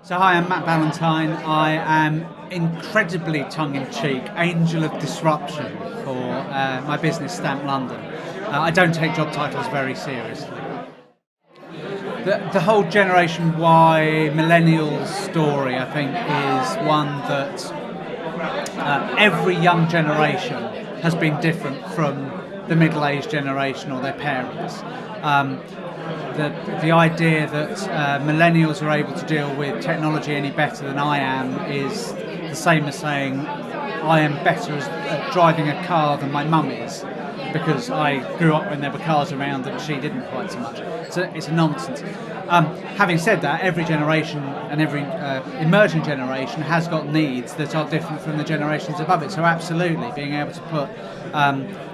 So hi, I'm Matt Ballantine. I am incredibly tongue-in-cheek, angel of disruption for my business Stamp London. I don't take job titles very seriously. The whole Generation Y millennials story, I think, is one that every young generation has been different from the middle-aged generation or their parents. The idea that millennials are able to deal with technology any better than I am is the same as saying I am better at driving a car than my mum is, because I grew up when there were cars around and she didn't quite so much. So it's a nonsense. Having said that, every generation and every emerging generation has got needs that are different from the generations above it. So absolutely, being able to put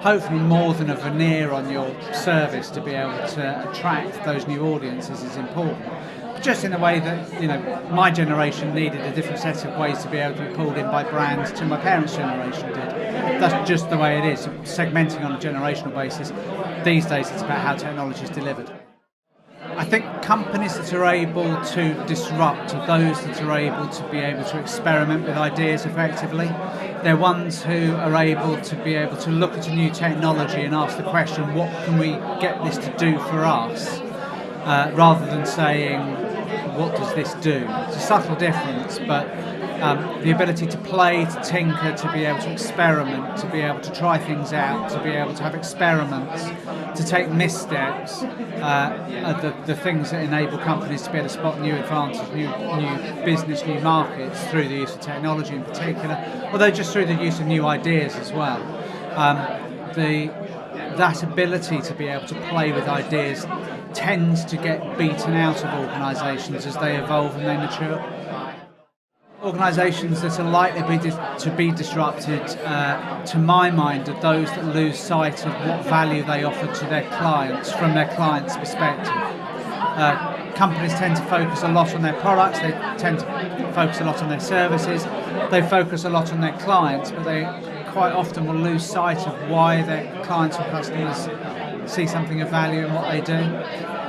hopefully more than a veneer on your service to be able to attract those new audiences is important. But just in the way that my generation needed a different set of ways to be able to be pulled in by brands to my parents' generation did. That's just the way it is. Segmenting on a generational basis. These days, it's about how technology is delivered. I think companies that are able to disrupt are those that are able to experiment with ideas effectively. They're ones who are able to look at a new technology and ask the question, what can we get this to do for us? Rather than saying, what does this do? It's a subtle difference, but the ability to play, to tinker, to be able to experiment, to be able to try things out, to be able to have experiments, to take missteps, are the things that enable companies to be able to spot new advances, new business, new markets through the use of technology in particular, although just through the use of new ideas as well. That ability to be able to play with ideas tends to get beaten out of organisations as they evolve and they mature. Organisations that are likely to be disrupted, to my mind, are those that lose sight of what value they offer to their clients from their clients' perspective. Companies tend to focus a lot on their products, they tend to focus a lot on their services, they focus a lot on their clients, but they quite often will lose sight of why their clients or customers see something of value in what they do.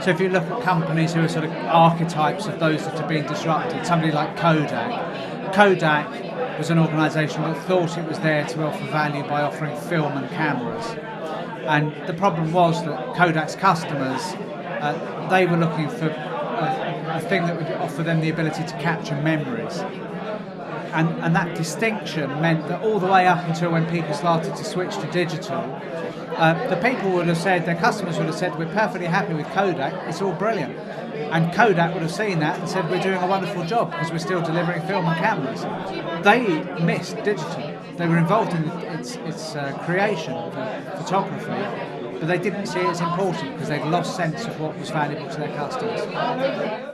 So if you look at companies who are sort of archetypes of those that are being disrupted, somebody like Kodak. Kodak was an organisation that thought it was there to offer value by offering film and cameras. And the problem was that Kodak's customers, they were looking for a thing that would offer them the ability to capture memories. And that distinction meant that all the way up until when people started to switch to digital, the people would have said, their customers would have said, we're perfectly happy with Kodak, it's all brilliant. And Kodak would have seen that and said, we're doing a wonderful job because we're still delivering film and cameras. They missed digital. They were involved in its creation, the photography, but they didn't see it as important because they'd lost sense of what was valuable to their customers.